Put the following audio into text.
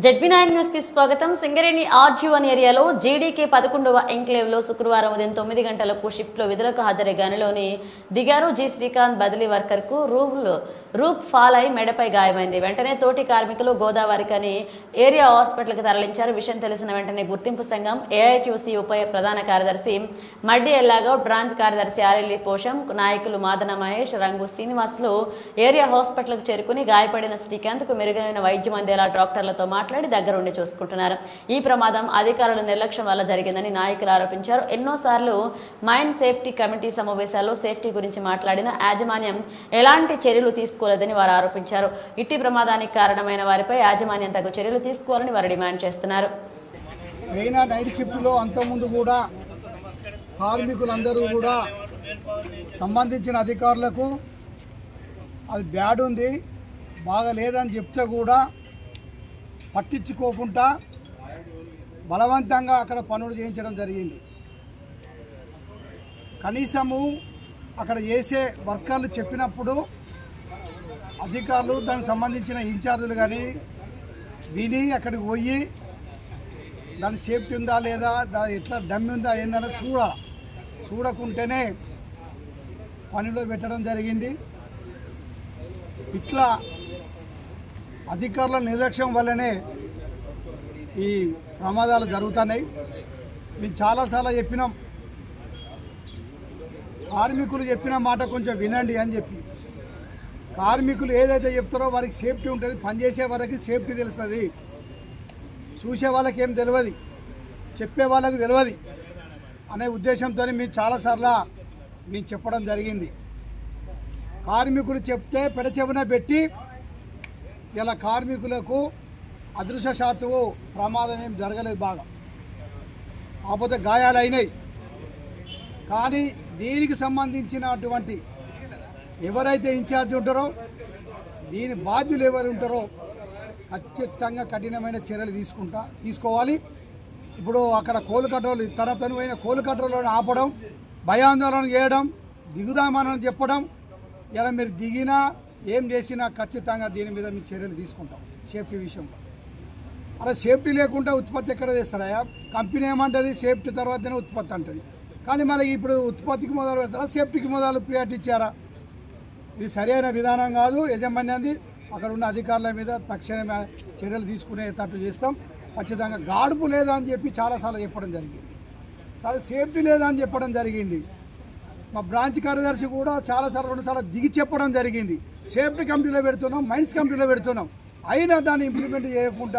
జెడ్బీ9 news కి స్వాగతం. సింగరేణి ఆర్జీ1 ఏరియాలో జీడీకే 11వ ఎంక్లేవ్ లో శుక్రవారం ఉదయం 9 గంటలకు షిఫ్ట్ లో విధులకు హాజరై గనిలోని దిగారు జి శ్రీకాంత్. బదిలీ వర్కర్ కు రూప్ ఫాల్ అయి మెడపై గాయమైంది. వెంటనే తోటి కార్మికులు గోదావరికని ఏరియా హాస్పిటల్ కి తరలించారు. విషయం తెలిసిన వెంటనే గుర్తింపు సంఘం ఏఐటీయూసీ ఉప ప్రధాన కార్యదర్శి మడ్డి ఎల్లాగౌడ్, బ్రాంచ్ కార్యదర్శి ఆరెల్లి పోషం, నాయకులు మాదన మహేష్, రంగు శ్రీనివాసులు ఏరియా హాస్పిటల్ కు చేరుకుని గాయపడిన శ్రీకాంత్ కు మెరుగైన వైద్యం అందేలా డాక్టర్లతో మాట్లాడి దగ్గరుండి చూసుకుంటున్నారు. ఈ ప్రమాదం అధికారుల నిర్లక్ష్యం వల్ల జరిగిందని నాయకులు ఆరోపించారు. ఎన్నోసార్లు మైన్ సేఫ్టీ కమిటీ సమావేశాల్లో సేఫ్టీ గురించి మాట్లాడిన యాజమాన్యం ఎలాంటి చర్యలు తీసుకోలేదని వారు ఆరోపించారు. ఇట్టి ప్రమాదానికి కారణమైన వారిపై యాజమాన్యం తగు చర్యలు తీసుకోవాలని వారు డిమాండ్ చేస్తున్నారు. నైట్ షిఫ్ట్లో అంతకుముందు కూడా కార్మికులందరూ కూడా సంబంధించిన అధికారులకు అది బ్యాడ్ ఉంది, బాగా లేదని చెప్తే కూడా పట్టించుకోకుండా బలవంతంగా అక్కడ పనులు చేయించడం జరిగింది. కనీసము అక్కడ చేసే వర్కర్లు చెప్పినప్పుడు అధికారులు దానికి సంబంధించిన ఇన్ఛార్జీలు కానీ విని అక్కడికి పోయి దాని సేఫ్టీ ఉందా లేదా, ఎట్లా డమ్మి ఉందా ఏందని చూడకుంటేనే పనిలో పెట్టడం జరిగింది. ఇట్లా అధికారుల నిర్లక్ష్యం వల్లనే ఈ ప్రమాదాలు జరుగుతున్నాయి. మేము చాలాసార్లు చెప్పినాం, కార్మికులు చెప్పిన మాట కొంచెం వినండి అని చెప్పి. కార్మికులు ఏదైతే చెప్తారో వారికి సేఫ్టీ ఉంటుంది, పనిచేసే వారికి సేఫ్టీ తెలుస్తుంది. చూసే వాళ్ళకి ఏం తెలియదు, చెప్పే వాళ్ళకి తెలియదు అనే ఉద్దేశంతో మేము చాలాసార్లు మేము చెప్పడం జరిగింది. కార్మికులు చెప్తే పెడచెవిన పెట్టి ఇలా కార్మికులకు అదృష్టశాత్తు ప్రమాదం ఏం జరగలేదు, బాగా కాకపోతే గాయాలు అయినాయి. కానీ దీనికి సంబంధించినటువంటి ఎవరైతే ఇన్ఛార్జ్ ఉంటారో, దీని బాధ్యులు ఎవరు ఉంటారో ఖచ్చితంగా కఠినమైన చర్యలు తీసుకోవాలి. ఇప్పుడు అక్కడ కోలు కట్రోలు తనతనువైన కోలు కట్రోలను ఆపడం, భయాందోళన చేయడం, దిగుదామని చెప్పడం, ఇలా మీరు దిగినా ఏం చేసినా ఖచ్చితంగా దీని మీద మీరు చర్యలు తీసుకుంటాం సేఫ్టీ విషయంలో. అలా సేఫ్టీ లేకుండా ఉత్పత్తి ఎక్కడ చేస్తారా? కంపెనీ ఏమంటుంది సేఫ్టీ తర్వాతనే ఉత్పత్తి అంటుంది. కానీ మనకి ఇప్పుడు ఉత్పత్తికి మొదలు పెడతారా, సేఫ్టీకి మొదలు ప్రియారిటీ ఇచ్చారా? ఇది సరైన విధానం కాదు. యజమాన్యాన్ని అక్కడ ఉన్న అధికారుల మీద తక్షణమే చర్యలు తీసుకునేటట్టు చేస్తాం. ఖచ్చితంగా గాడుపు లేదా అని చెప్పి చాలాసార్లు చెప్పడం జరిగింది, చాలా సేఫ్టీ లేదా అని చెప్పడం జరిగింది. మా బ్రాంచ్ కార్యదర్శి కూడా చాలాసార్లు 2 సార్లు దిగి చెప్పడం జరిగింది. సేఫ్టీ కంపెనీలో పెడుతున్నాం, మైన్స్ కంపెనీలో పెడుతున్నాం, అయినా దాన్ని ఇంప్లిమెంట్ చేయకుండా